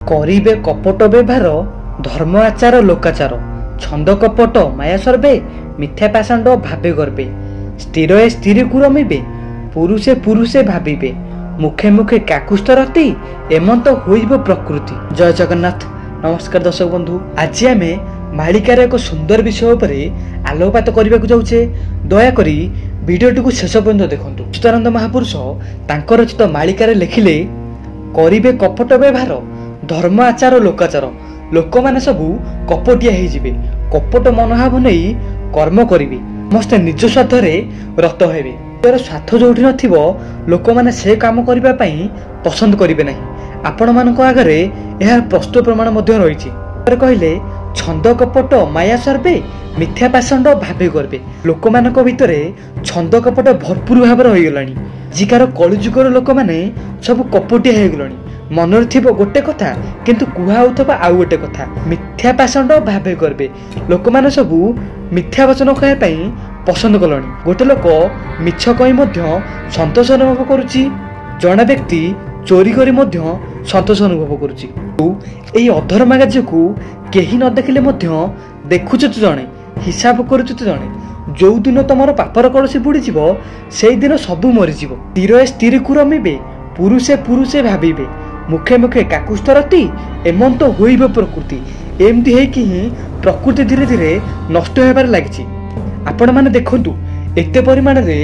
करिबे कपट व्यवहार धर्म आचार लोकाचार छंद कपट माया सर्वे मिथ्या पाषाण्ड भावे गर्वे स्थिर स्थिर को रमिबे पुरुषे पुरुषे भाविबे मुखे मुखे काकुष्ठ रति एमंत होइब प्रकृति। जय जगन्नाथ। नमस्कार दर्शक बंधु, आज आम मालिकार एक सुंदर विषय उपरे आलोकपात करने को जाऊे। दयाकोरी भिडियोटी को शेष पर्यंत देखंतु। अच्युतानंद महापुरुष तांकर रचित मालिकार लिखिले, करिबे कपट व्यवहार धर्म आचार लोकाचार लोक माने सबू कपटिया हो जिवे, कपट मनोभाव नहीं कर्म करिवे, समस्ते निज स्वार्थ रत हेबे। स्वार्थ जोठी नथिबो लोक माने से काम करिबा पई पसंद करिवे नहीं। आपण मानक आगरे एहार प्रस्तुत प्रमाण मध्य रहिछि। कहले छंद कपट माया सर्वे मिथ्या पाषाण्ड भावे गर्वे। लोक मानक भितरे छंद कपट भरपूर भाव रही गलानी। आजिकार कलिजुगर लोक माने सब कपटिया हो गलानी। मनरे थिबो गोटे कथा किंतु कुहा होथबा आउ गोटे कथा। मिथ्या पाषाण्ड भावे गर्वे। लोक माने सबू मिथ्या वचन कहया पई पसंद कलनी। गोटे लोक मिछ कहि मध्य संतोष अनुभव करुछि, जणा व्यक्ति चोरी करी मध्य संतोष अनुभव करुछि। एई अधर्म कार्य को केही न देखिले मध्य देखुछ तो जणे, हिसाब करुछ तो जणे। जो दिन तुमर पापर कलसी बुड़ी जीवो सेई दिन सबू मरी जीवो। स्थिर स्थिर को रमिबे पुरुषे पुरुषे भाविबे मुखे मुखे काकुष्ठ रति एमंत होइब प्रकृति। एमती हेकि ही प्रकृति धीरे धीरे नष्ट होबार लागिछि। आपण माने देखंतु एते परिमाण रे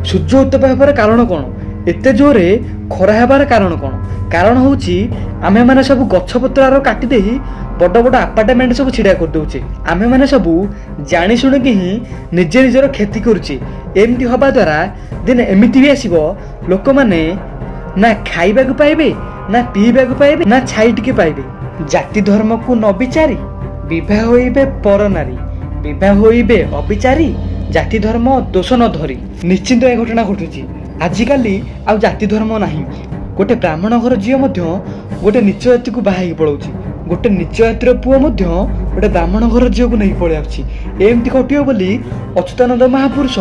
सूर्य उत्ताप हेबार कारण कोन, एते जोरे खरा हेबार कारण कोन? कारण होउछि आमे माने सब गछ पत्रार काटी देही बड़ बड़ अपार्टमेंट सब छिड़ा कर दउचे। आमे माने सब जानि सुनि कि ही निजे निजर खेती करूचे। एमती हबा द्वारा दिन एमिति भी आसीबो लोक माने ना खाइबा को पाइबे, ना पीबा को पाइबे, ना छाई टिके पाइबे। जाति धर्म को न विचारी विवाह होइबे पर नारी, विवाह होइबे अविचारी जाति धर्म दोष न धरी। निश्चिंत ए घटना घटुची। आजिकाली आ जाति धर्म नाही। गोटे ब्राह्मण घर झील गोटे नीच जाति को बाहा पलाउची, गोटे नीच जातिर पुओ गोटे ब्राह्मण घर झील को नहीं पलि आउची। एमती घटियो बोली अच्युतानंद महापुरुष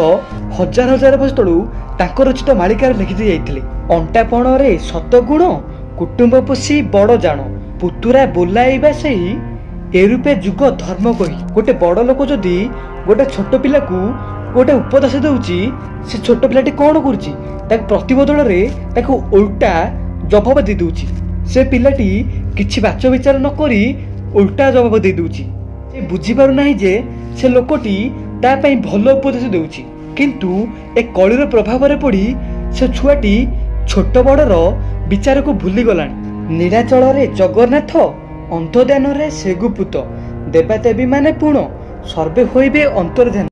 हजार हजार वर्ष तलू तांकर रचित मालिकार लिखि जाइथिले। अंटा पणरे सत गुण कुटुंब पोषी बड़ जाण पुतुरा बोलाइबा सही एरूपे जुग धर्म कही। गोटे बड़ लोक जदि गोटे छोट पिला को गोटे उपदेश दउची, से छोट पिलाटी कौन करुची ताक प्रतिबदल रे ताको उल्टा जवाब दे दउची। से पिलाटी किछि बाच विचार न करी उल्टा जवाब दे दउची। से बुझी पारु नाही जे से लोकटी ता पई भलो उपदेश दउची, किंतु ए कलिर प्रभाव रे पड़ी से छुआटी छोट बड़र विचार को भूली गलानी। नीलाचल रे जगन्नाथ अंतर्ध्यान रे सेगुपुत देवादेवी माने पुण सर्वे होइबे अंतर्ध्यान।